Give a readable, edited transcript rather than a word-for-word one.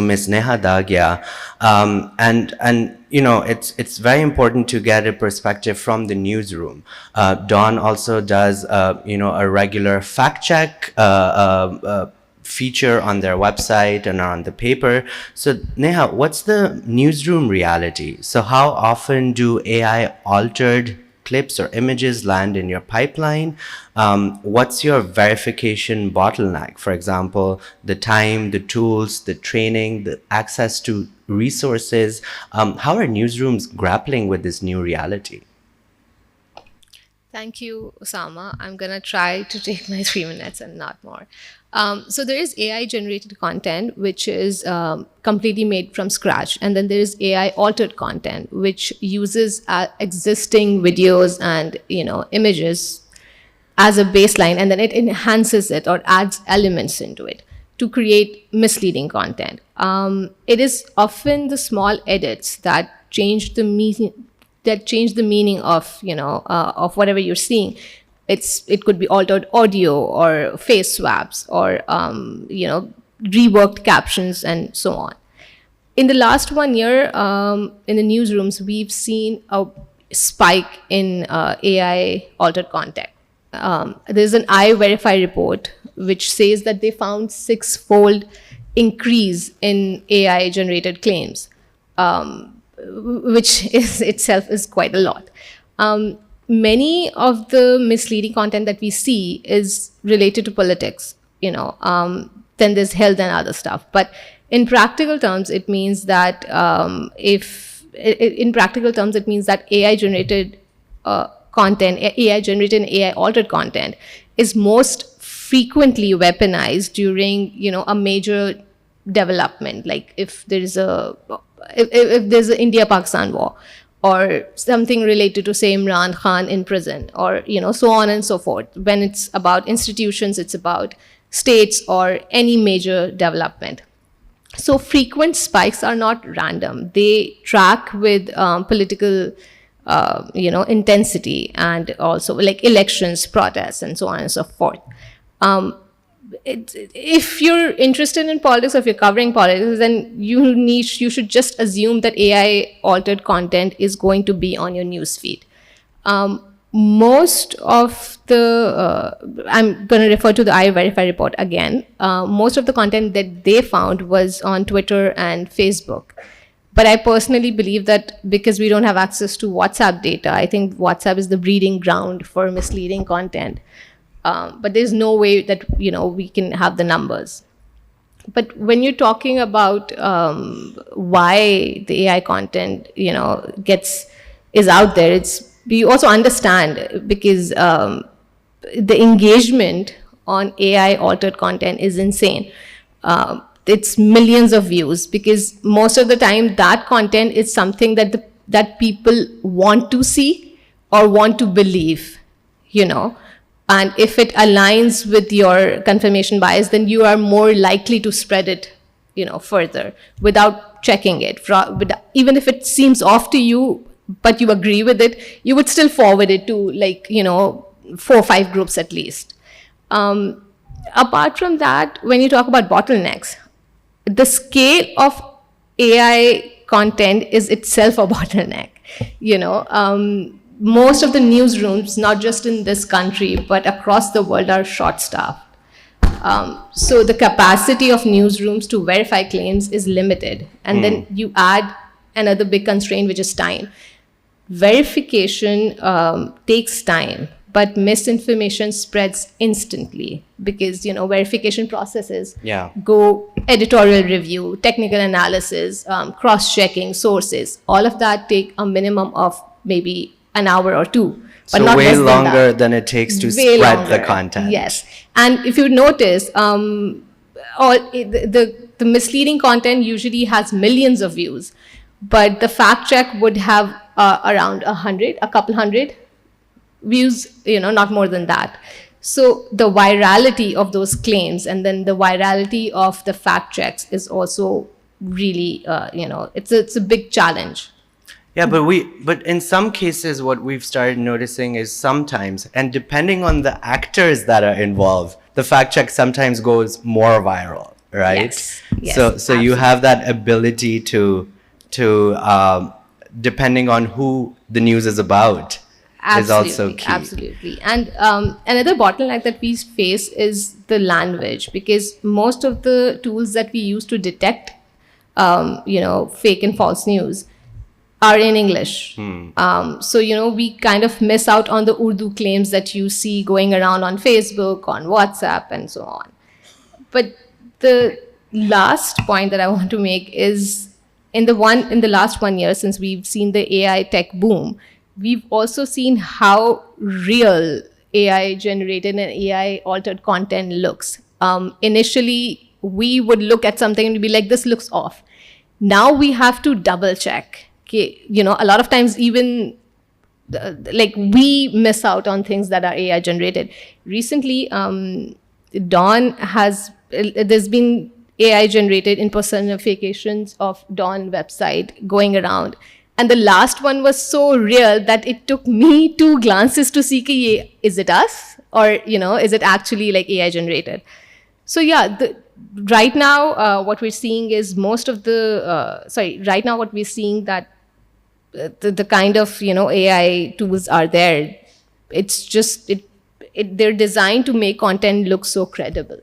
Miss Niha Dagia, and it's very important to get a perspective from the newsroom. Dawn also does a regular fact check feature on their website and on the paper. So Neha, what's the newsroom reality? So how often do AI altered clips or images land in your pipeline? What's your verification bottleneck? For example, the time, the tools, the training, the access to resources. How are newsrooms grappling with this new reality? Thank you, Usama. I'm going to try to take my 3 minutes and not more. So there is AI-generated content, which is completely made from scratch. And then there is AI-altered content, which uses existing videos and images as a baseline, and then it enhances it or adds elements into it to create misleading content. It is often the small edits that change the meaning of whatever you're seeing. It could be altered audio or face swaps or reworked captions and so on. In the last 1 year, in the newsrooms, we've seen a spike in AI altered content. There's an iVerify report which says that they found 6-fold increase in AI generated claims, which itself is quite a lot. Many of the misleading content that we see is related to politics, then there's health and other stuff. But in practical terms, it means that AI generated content, AI generated and AI altered content is most frequently weaponized during, a major development. Like if there's an India-Pakistan war, or something related to, say, Imran Khan in prison, or, so on and so forth. When it's about institutions, it's about states or any major development. So frequent spikes are not random. They track with political, intensity, and also like elections, protests, and so on and so forth. If you're interested in politics, or if you're covering politics, then you should just assume that AI altered content is going to be on your newsfeed. Most of the, I'm going to refer to the iVerify report again. Most of the content that they found was on Twitter and Facebook. But I personally believe that because we don't have access to WhatsApp data, I think WhatsApp is the breeding ground for misleading content. But there's no way that, we can have the numbers. But when you're talking about why the AI content, is out there, we also understand because the engagement on AI altered content is insane. It's millions of views, because most of the time that content is something that people want to see or want to believe, And if it aligns with your confirmation bias, then you are more likely to spread it, further without checking it. Even if it seems off to you, but you agree with it, you would still forward it to 4 or 5 groups at least. Apart from that, when you talk about bottlenecks, the scale of AI content is itself a bottleneck, Most of the newsrooms, not just in this country, but across the world, are short-staffed. So the capacity of newsrooms to verify claims is limited. And then you add another big constraint, which is time. Verification takes time, but misinformation spreads instantly because, verification processes go editorial review, technical analysis, cross-checking sources. All of that take a minimum of maybe an hour or 2. But so not way longer than it takes to spread the content. Yes. And if you notice, the misleading content usually has millions of views, but the fact check would have around a couple hundred views, not more than that. So the virality of those claims and then the virality of the fact checks is also really, it's a big challenge. Yeah, but in some cases, what we've started noticing is sometimes, and depending on the actors that are involved, the fact check sometimes goes more viral, right? Yes, So you absolutely. have that ability to depending on who the news is about is also Absolutely, key. absolutely. And another bottleneck that we face is the language, because most of the tools that we use to detect, fake and false news are in English. So, we kind of miss out on the Urdu claims that you see going around on Facebook, on WhatsApp, and so on. But the last point that I want to make is in the last 1 year, since we've seen the AI tech boom, we've also seen how real AI generated and AI altered content looks. Initially, we would look at something and be like, this looks off. Now we have to double check. Okay, a lot of times even like we miss out on things that are AI generated. Recently, Dawn has there's been AI generated impersonifications of Dawn website going around, and the last one was so real that it took me 2 glances to see ki, is it us, or is it actually like AI generated? So yeah, right now what we're seeing is most of the right now what we're seeing that the kind of AI tools are there. It's just they're designed to make content look so credible.